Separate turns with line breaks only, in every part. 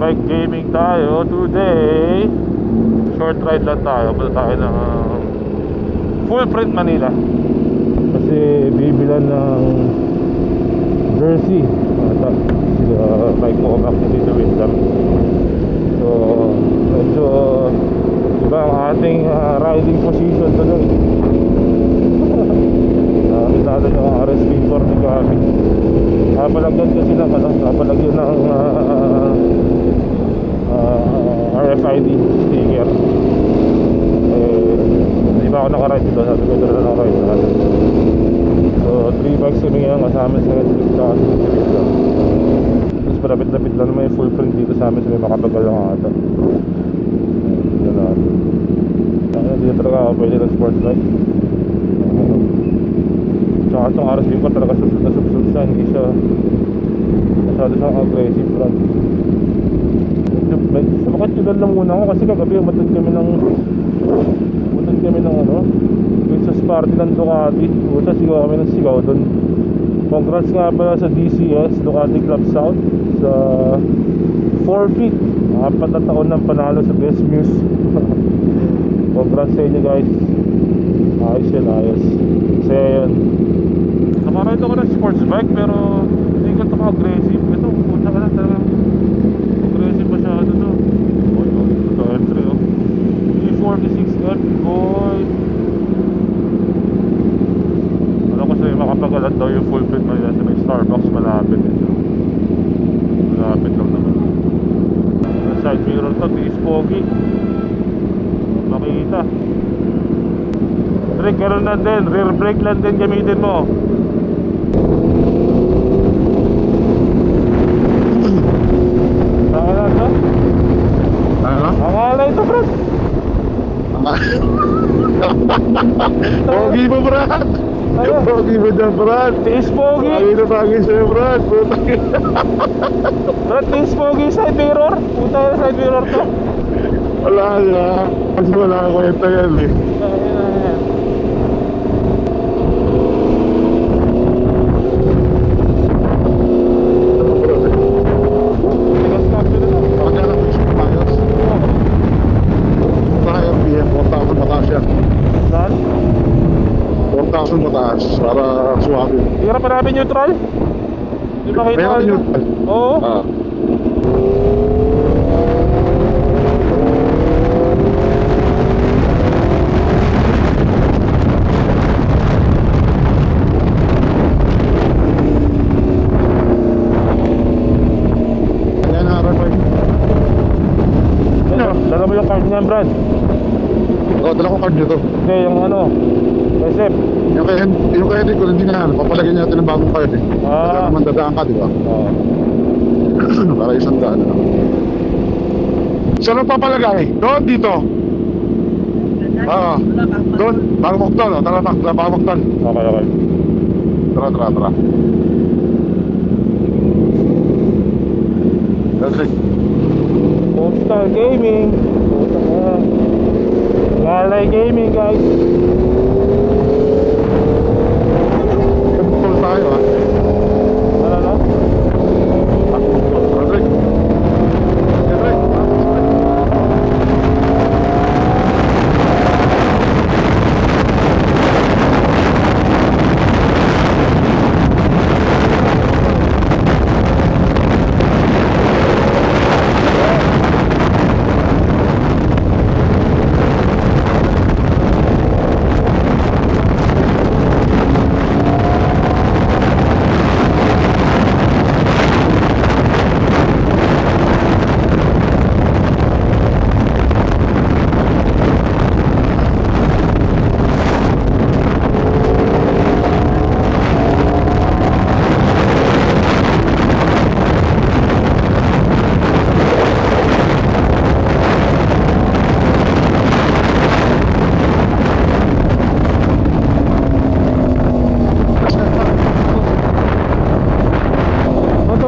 bike gaming tayo today. Short ride lang tayo. Punta tayo ng Full Print Manila kasi bibilan ng jersey sila Mike Momac na dito with them. So medyo iba ang ating riding position today. Nakita natin yung RS-V4 ni Gabi. Napalagyan kasi ng napalagyan ng RFID sticker. Hindi ba ako nakaride dito? Sabi ko na nakaride natin. So 3 bikes kami ngayon kasama sa Netflix sa Netflix. Tapos malapit-lapit lang naman yung full print dito sa amin. So may makapagal lang ata. Yan natin. Dito talaga ako pwede ng sports bike. Tsaka itong RS-V4 talaga subsub siya. Hindi siya masyado siyang aggressive front. Sa makatsudan lang muna ako kasi kagabi matod kami ng Princess Party ng Ducati. Puta, sigaw kami ng sigaw doon. Congrats nga pala sa DCS Ducati Club South sa 4 feet 4 na taon ng panalo sa Best Muse. Congrats sa inyo guys. Ayos yan, ayos. Saya yun. Nakaride ako ng sports bike pero hindi ko ito ka-aggressive. Ito, puta ka lang talagang aggressive masyado to. Boy, ito entry E46F, boy. Alam ko sa'yo makapagalan daw yung full print na sa may Starbucks malapit. Malapit lang naman. Yung side mirror to, tiis pogi. Makita. Rick, gano'n na din, rear brake lang din gamitin mo. Saan na ito?
Ano?
Akala ito, Brad.
Pogi mo, Brad.
Ano?
Pogi mo dyan, Brad.
Tiis pogi.
Ay, natagin sa'yo, Brad.
Brad, tiis pogi side mirror. Puta na side mirror to.
Wala nga. Kasi wala ka kwenta yan eh.
Saan?
4,000 mataas para suwabi.
Hirap pa namin neutral. Di ba kita?
May neutral?
Oo.
Yan ang record.
Dala mo yung card niyan, Brad.
Oo, dala ko card nito.
Hindi, yung SF.
Yung credit ko, hindi na papalagyan natin ng bagong card eh. Kasi naman dadaan ka, di ba?
Oo.
Para 100 na lang. Saan ang papalagay? Doon, dito. Doon, Bagmokton. Tara, Bagmokton.
Okay.
Tara. That's it.
Homestar Gaming. Puta na. Ngalay Gaming, guys.
Bagmokton tayo, ha?
Ano?
Bagmokton. That's it.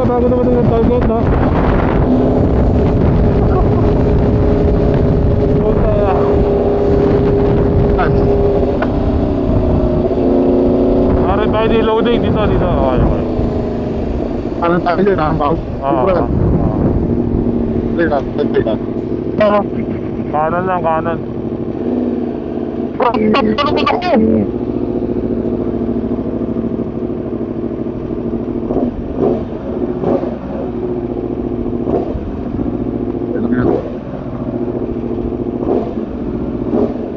Bago naman yung target, no? Puta ya. RFID loading dito. Okay.
Anong tayo dyan, ha? Teka.
Kanan lang, kanan.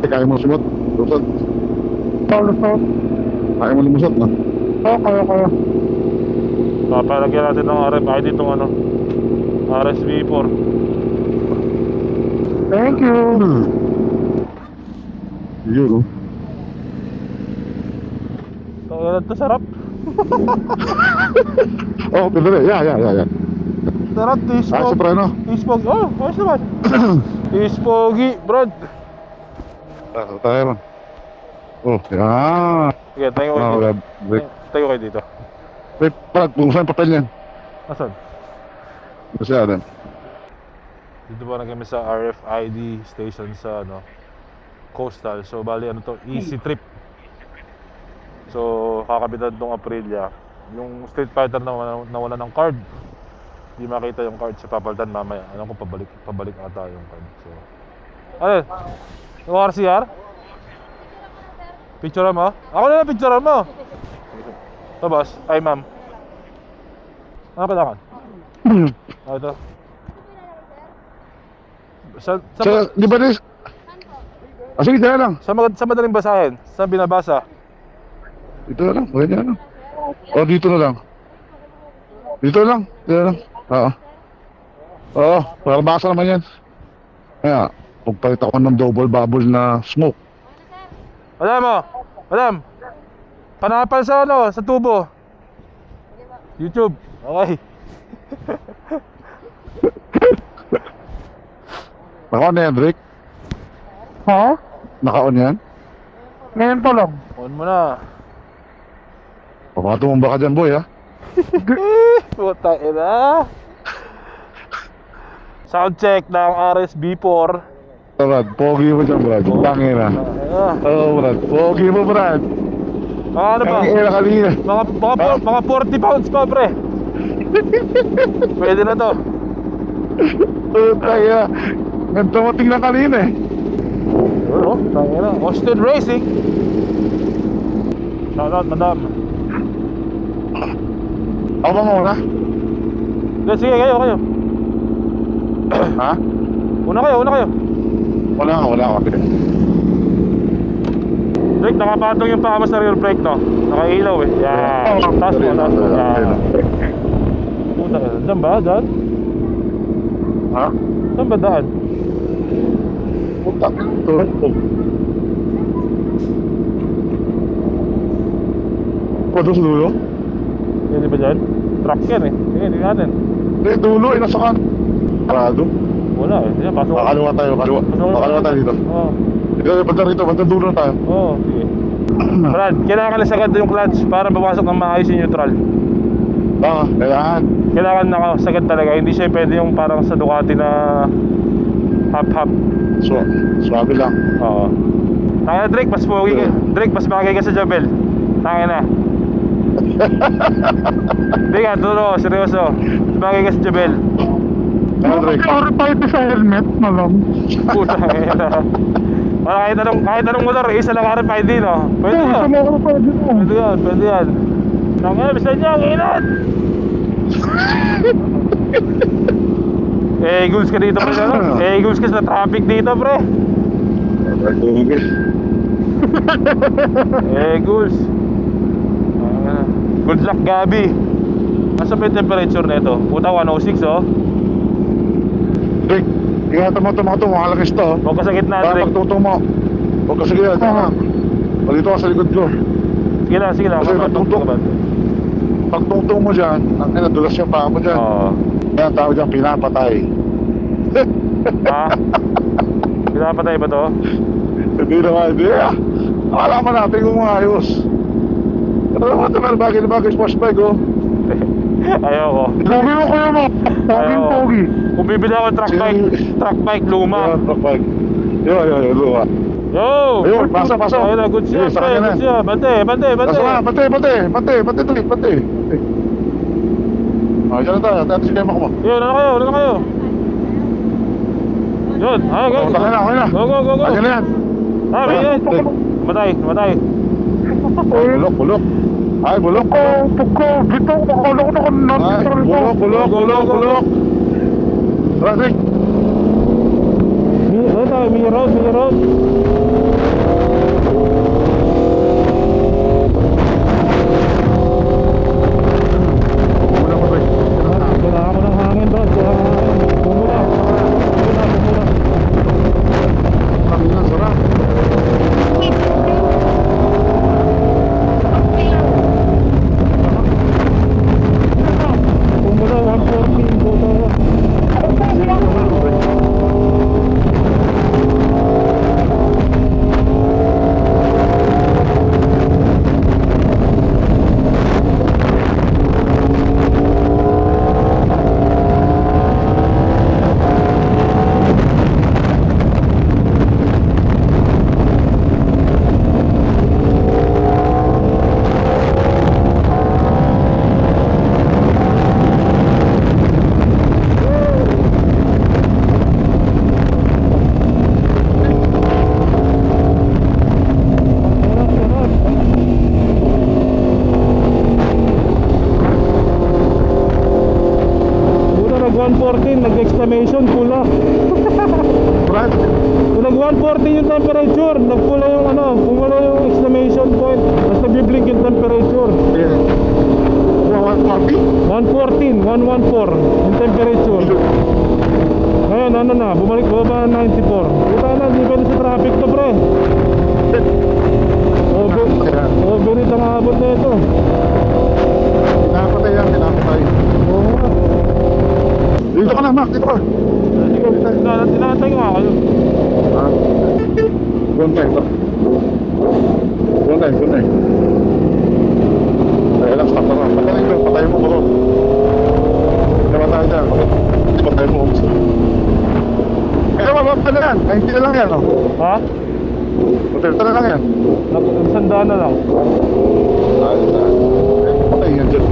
Kaya mo lumusot? Lusot?
Palusot.
Kaya mo lumusot, no?
Oo, kaya.
Papalagyan natin ng RFID itong ano, RSV4.
Thank you.
Yun, no?
Ito sarap.
Oh, pwede rin. Yeah.
Sarap,
Ah,
tispog.
soprano.
Tispog, oh, ayos naman. Tispogi, brad.
Tayo lang. Oh, yan.
Sige, tayo kayo
Ah,
dito.
break.
Tayo kayo dito.
Wait, parang buksan yung papel yan.
Asan?
Kasi Adam.
Dito pa na kami sa RFID station sa ano, Coastal. So bali ano to, easy trip. So kakabitan tong Aprilia. Yung Street Fighter na nawala ng card. Hindi makita yung card sa papalitan mamaya. Alam ko pabalik ata yung card. So ano? Yung RCR? Picture mo? Ako na lang picture mo. Ito boss, ay ma'am. Ano kailangan? Ito. Sa
Di ba rin? Ah, sige, dyan lang.
madaling basahin? Sa binabasa?
Dito na lang, ganyan lang. O, dito na lang. Dito lang. Oo. Oo, para basa naman yan. Kaya, magpalit ako ng double bubble na smoke.
Madam, panapal sa ano, sa tubo. YouTube. Okay.
Naka-on na yan, Rick?
Ha?
Naka-on yan?
Ngayon pa lang.
On mo na.
Baka tumumba ka dyan, boy, ha?
Puta ina. Sound check ng RSB4.
Brad, pogi mo dyan, Brad. Tangin na. Oo, Brad. Pogi mo, Brad.
Mga ano ba?
Tangin na kanina.
Mga 40 pounds pa, pre. Pwede na to.
Kaya, ganito mo tingnan kanina eh.
Ano? Tangin na. Austin Racing. Shoutout, madam.
Ako ba muna?
Sige, kayo.
Ha?
Una kayo.
Wala ka.
Drake, nakapatong yung paa mo sa rear brake, no? Nakailaw eh. Yan. Taas mo. Yan. Puta ka. Diyan ba? Daan?
Ha?
Saan ba daan?
Putak. Pwede sa dulo?
Hindi ba dyan? Truck yan eh. Sige, hindi natin.
Hindi, dulo eh, nasa kan. Parado.
Wala eh. Yan, pasok.
Kakaliwa tayo. Kakaliwa tayo dito.
Oo.
Banda dulo na tayo.
Oo, sige. Brad, kailangan na sagad yung clutch para mapasok ng maayos yung neutral.
Kailangan.
Kailangan nakasagad talaga. Hindi siya pwede yung parang sa Ducati na hap-hap.
Swabe lang.
Oo. Tangina, Drake, mas pogi ka. Drake, mas bagay ka sa Jabel. Tangina. Hindi ka, totoo, seryoso. Mas bagay ka sa Jabel.
Drake.
Purified sa helmet, malam.
Puta ina. Para kahit anong motor, isa lang RFID, no? Pwede
Oo,
yan.
sa mga pwede mo.
Pwede yan. Tangina, bisa niya, ang inat! Goals ka dito, pre, ano? Goals ka sa traffic dito, pre. Goals. Good luck, Gabi. Nasa pa yung temperature na ito? Puta, 106, oh.
Drake, ingatan mo ito mga ito, mga langis to.
Huwag ka sa gitna,
Para
Drake.
pagtutong mo. Huwag ka sa gitna, tama. O dito ka sa likod ko.
Sige lang.
Kasi
Matutong ka ba?
Pagtutong mo dyan, ang dulas yung paa mo dyan.
Oo.
Kaya ang tao dyan, pinapatay.
Ha? Pinapatay ba to?
Hindi naman, hindi. Akalaman natin kung maayos. Ano naman ito, meron bagay na bagay sports bike, oh.
Ayoko.
Pogi mo kuya mo. Pogi.
Kung bibili ako ng truck bike luma.
Truck bike. Yo, luwa.
Yo!
Ayun, pasok.
Ayun na, good siya,
Sige, sa
pre,
kanya na.
good siya. Bante.
Basta na, pati. Ah, dyan na tayo, tayo si Kema ko mo.
Yo, ano na kayo? Yun, go.
Okay na.
Go.
Ayan na yan.
May yan. Matay.
Bulok. Ay, bulok.
Pagka, dito, akala ko
Ay, bulok. Traffic.
May road. Kailangan ko ng hangin doon. Bumura.
Kami lang, sarap.
Bumura, 114. Bumura. Nag 114, nag-exclamation, pula.
Brad.
Kung nag 114 yung temperature, nagpula yung pumula yung exclamation point, tapos nag-blink yung temperature. 114, 114 yung temperature. Ngayon, bumalik ba 94. Kita na, di pwede sa traffic to, pre. Overheat ang abot na ito.
Pinapatay.
Oo nga.
Dito ka na, Mac. Dito ka.
Sige, tinatay ko nga kayo.
Gunay. Relax, patay mo bro. Namatay dyan. Patay mo. Mababa na yan. Ay, hindi na lang yan, no?
Ha?
Patay na lang yan.
Sandaan na lang.
Patay yan dyan.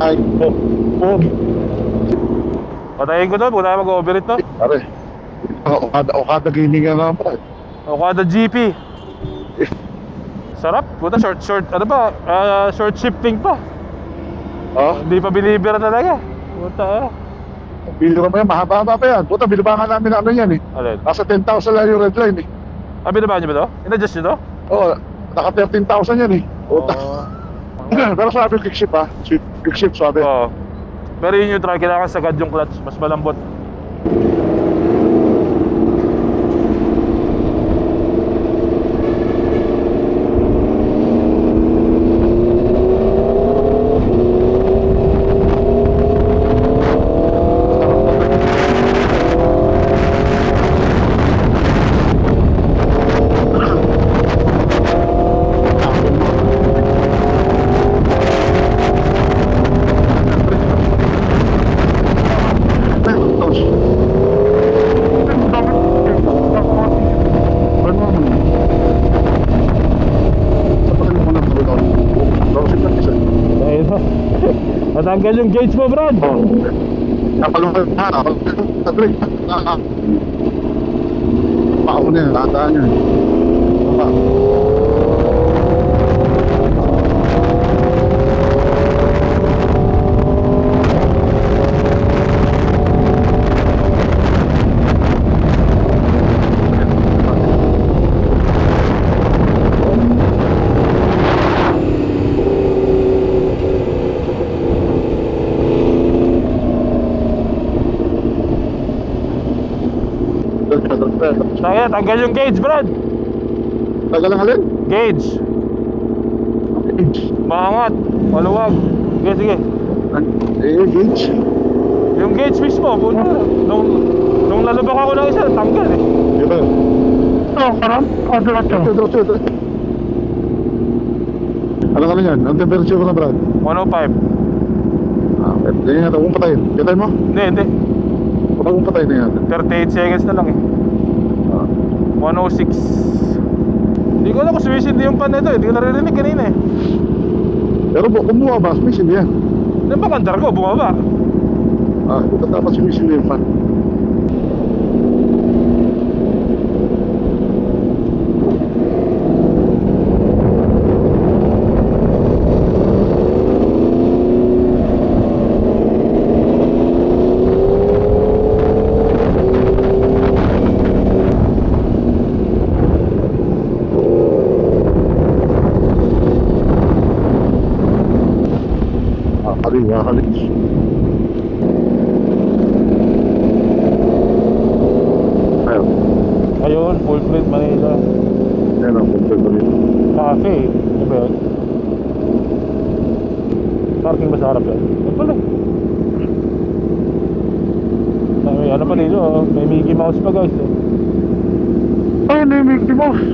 Ay,
Patayin ko doon, wala mag-overheat to.
Pare, Okada gaming nga naman pare.
Okada GP. Sarap, puta, short, short shifting pa. Hindi pa believer talaga. Puta,
Bili mo yan, mahaba-haba pa yan. Puta, binibangan namin yan eh.
Alin?
Nasa 10,000 lang yung red line eh.
Binabahan niyo ba to? In-adjust niyo to?
Oo, naka 13,000 yan eh. Puta. Pero sabi yung kickship ha. Kickship sabi.
Oo. Pero yun yung try, kailangan sagad yung clutch, mas malambot. Natanggal yung gauge mo, Brad.
Napalungkot na. Tablik. Pao na yan. Lataan yan.
Tanggal yung gauge, Brad.
Tagal ang halin?
Gauge. Maangat. Maluwag. Sige.
Gauge.
Yung gauge mismo, puno. Nung nalubak ako ng isa, tanggal eh.
Diba?
karam? Diretso.
Ito. Ano ka na yan? Ang temperature ko na, Brad?
105.
Ganyan natin. Huwag patayin. Kitay mo?
Hindi.
Huwag patayin na yan.
38 seconds na lang eh. 106. Hindi ko alam kung sumisindi yung pan na ito eh. Hindi ko naririnig kanina eh.
Pero kumuha ba? Sumisim yan.
Ano ba kandar ko? Bumaba.
Ito dapat sumisim yung fan. Kakalis. Ayun.
Ayun, full print Manila.
Ayan ang punta ko dito.
Cafe. Ano ba yun? Parking ba sa harap yan? Ano pala? May ano pa dito, oh. May Mickey Mouse pa guys.
Ay, ano yung Mickey Mouse?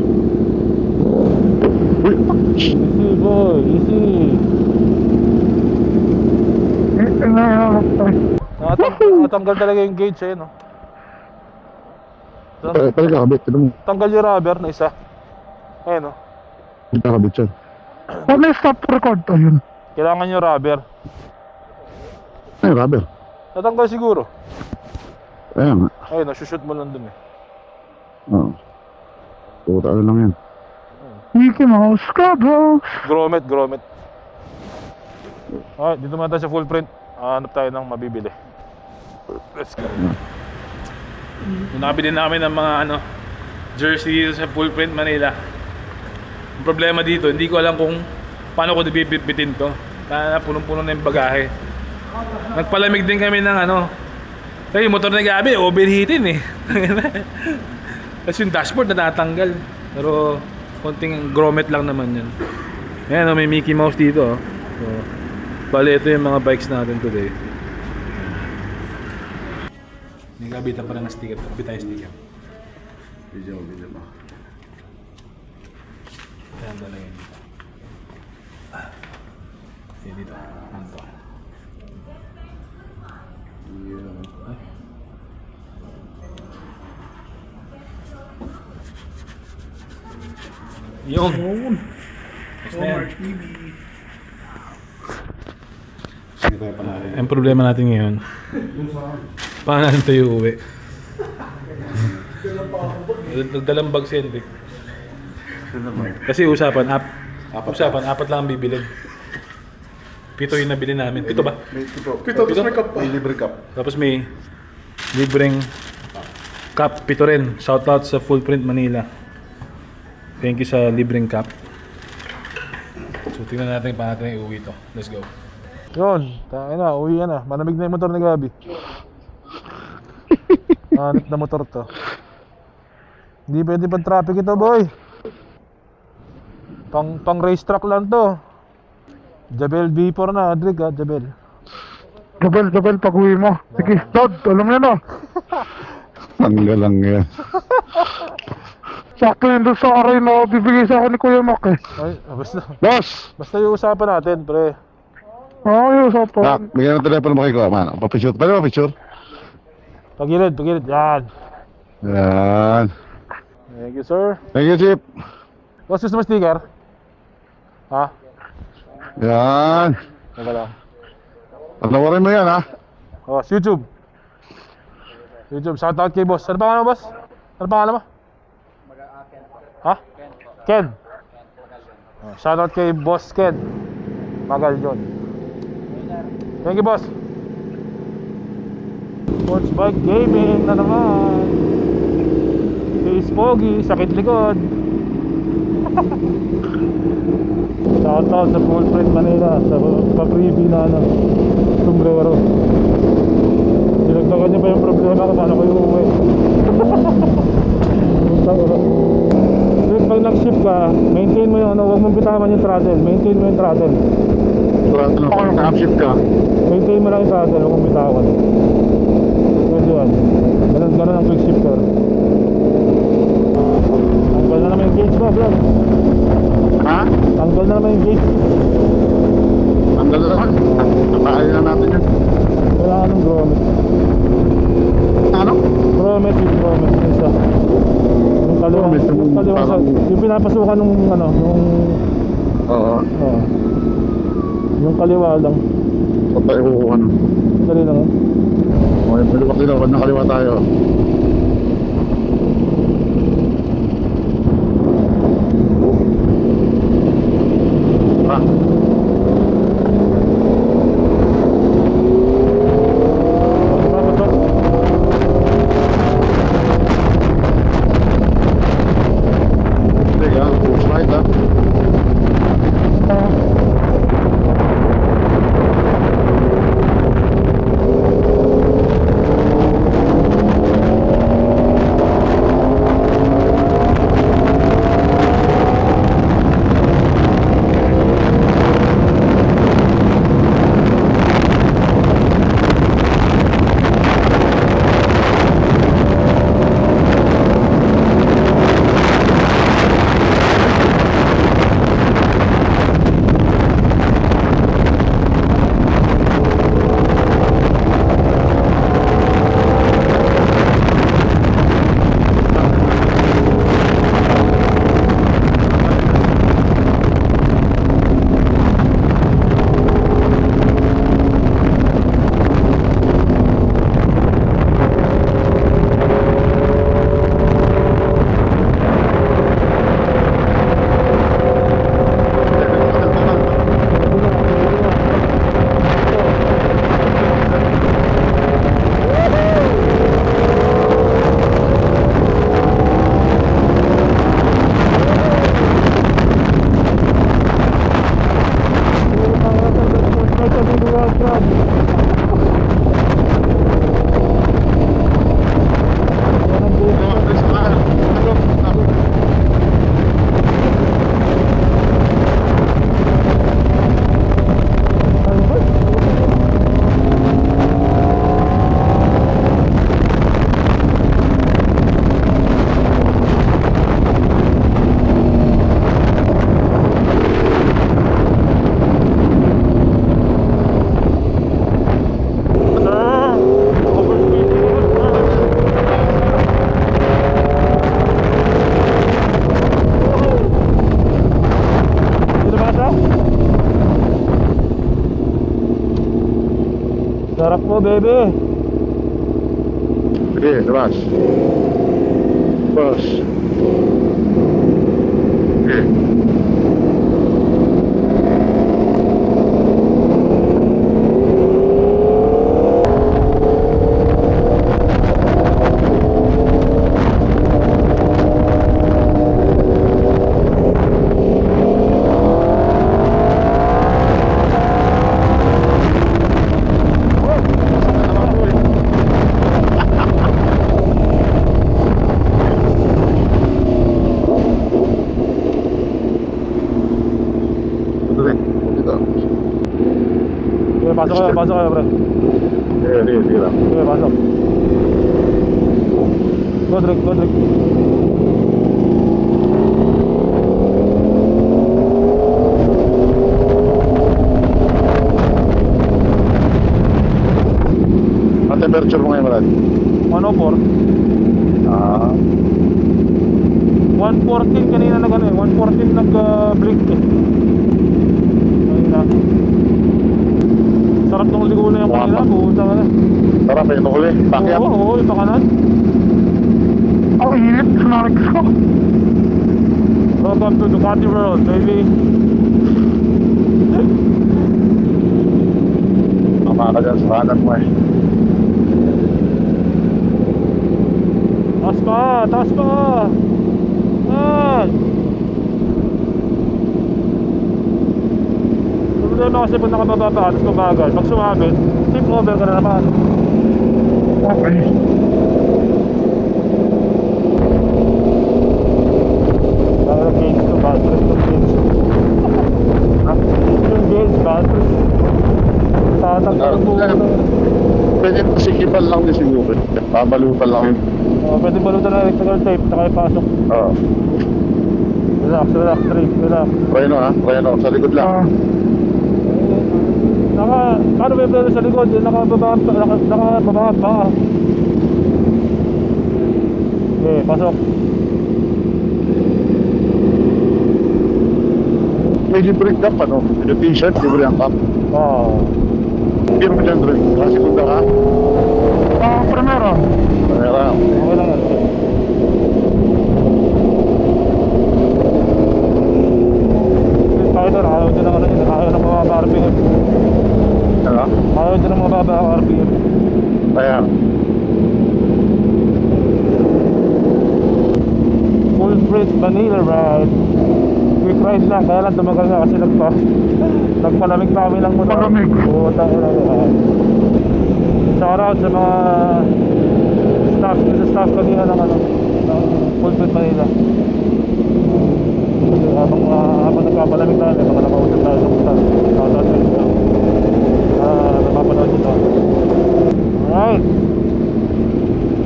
Uy!
Easy boy, easy. Natanggal talaga yung gauge eh, no?
Talaga kabit.
Tanggal yung rubber na isa. Ayun, no?
Hindi kabit yan.
Ano yung stop record? Ayun.
Kailangan yung rubber.
Ay, rubber.
Natanggal siguro.
Ayan nga.
Ayun, nasushoot mo lang dun eh.
Oo. Puta ano lang yan.
Mickey Mouse ka, bro.
Grommet. Okay, dito muna tayo sa full print. Hanap tayo ng mabibili. Let's go. Nabili namin ng mga jersey dito sa full print Manila. Ang problema dito, hindi ko alam kung paano ko bibitbitin to. Punong-puno na yung bagahe. Nagpalamig din kami ng kasi yung motor na Gabi, overheatin eh. Kasi yung dashboard natatanggal. Pero konting grommet lang naman yan. Ayan, may Mickey Mouse dito. So, bali ito yung mga bikes natin today. Nagabitan pa ng sticker. Kapit tayo sticker.
Video ba?
Ayan, dala yun dito. Ayan dito. Ayan to. Yun. Omar TV. Ang problema natin ngayon, paano natin tayo uuwi? Nagdalang bag si Henrik. Kasi usapan, apat lang ang bibilin. 7 yung nabili namin. 7 ba?
Pito, tapos may cup pa. May libre cup.
Tapos may libreng cup. 7 rin. Shoutout sa Full Print Manila. Thank you sa libreng cup. So tingnan natin paano natin iuwi ito. Let's go. Yun, tayo na, uwi na. Manamig na yung motor ni Gabi. Hanip na motor to. Hindi pwede pang traffic ito, boy. Pang racetrack lang to. Jabel V4 na, Adric ha, Jabel.
Jabel, pag uwi mo. Sige, Dod, alam mo na.
Tanggal lang yan.
Sakto yun doon sa aray na bibigay sa akin ni Kuya Mac eh.
Ay,
Boss!
basta yung usapan natin, pre.
Yun, sa po.
Bigyan ng telepono mo kay ko. Papicture. Pwede ba picture?
Pagilid. Yan.
Yan.
Thank you, sir.
Thank you, Chip.
What's gusto mo sticker? Ha?
Yan.
Teka lang.
Patawarin mo yan, ha?
Oh, YouTube. Shoutout kay boss. Ano pangalan mo, boss? Ano pangalan mo? Ha? Ken. Oh, shoutout kay boss Ken. Magal yun. Thank you, boss. Sports bike gaming na naman. Face Pogi, sakit likod. Shoutout sa Full Print Manila, sa pa-freebie na sombrero. Dinagdagan niya pa yung problema kung paano ko yung uwi. Pag nag-ship ka, maintain mo yung huwag mong bitawan yung throttle. Maintain mo yung throttle.
Kung naka-ship ka.
Maintain mo lang yung throttle, huwag mong bitawan. Pwede yan. Ganun ang quick shifter. Tanggal na naman yung gauge mo, vlog.
Ha?
Tanggal na naman yung gauge.
Tanggal na naman. Napakain na natin yan.
Wala ka ng grommet.
Ano?
Grommet yung isa. Yung kaliwa sa... Yung pinapasukan nung nung...
Oo.
Oo. Kaliwa lang.
Saan tayo kukuha no?
Dali lang.
Okay, maluwak din ako. Nakaliwa tayo. Ah. Sige, push right ah.
Sarap po, bebe.
Sige, labas. Labas. Sige.
Pasok kayo, pre.
Sige lang.
Sige, pasok. Godric.
Ang temperature mo ngayon, Marad?
104.
Ah.
114 kanina na gano'n eh. 114 nag-blink eh. Kanina. Sarap nung ligo na yung kanina. Buhuta ka na.
Sarap eh, ito huli. Pakyat.
Oo, ito kanan.
Ang init sa nakikis ko.
Welcome to Ducati World, baby.
Tama ka dyan sa kanan mo eh.
Taas pa! Ay! Problema kasi pag nakababa pa, tapos kumagal, pag sumabit, tip over ka na naman.
Okay.
Parang gauge to battery, yung gauge. Yung gauge battery. Tatakot po.
Pwede pasikipan lang din siguro. Pabalutan lang yun.
Pwede balutan ng electrical tape, saka ipasok.
Oo.
Relax, relax.
Try no. Sa likod lang.
Paano ba yung sa likod? Nakababa pa. Okay, pasok.
may libre cup, ano? May t-shirt, libre ang cup.
Oo.
Pero mo dyan, Dre. Kasi kung ka,
Primero.
mayroon.
Okay lang yan. Tayo doon, ayaw dyan ng ano yun. Ayaw ng mababa RPM.
Ano?
Ayaw dyan ng mababa RPM.
Kaya,
Full Bridge Manila ride. Quick ride lang, kaya lang tumagal nga kasi nagpalamig na kami ng motor.
Malamig.
Oo, tayo na. Shout out sa mga staff kanina ng ano, ng Full Bridge Manila. Kasi habang nagpapalamig tayo, may mga nakausap tayo sa staff. Shout out sa inyo. Napapanood nyo. Alright.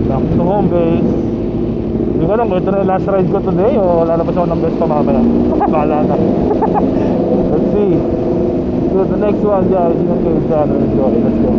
Back to home base. Hindi ko alam kung ito na yung last ride ko today o lalabas ako ng best pa mamaya. Bahala na. Let's see. So the next one, guys, you can enjoy. Let's go.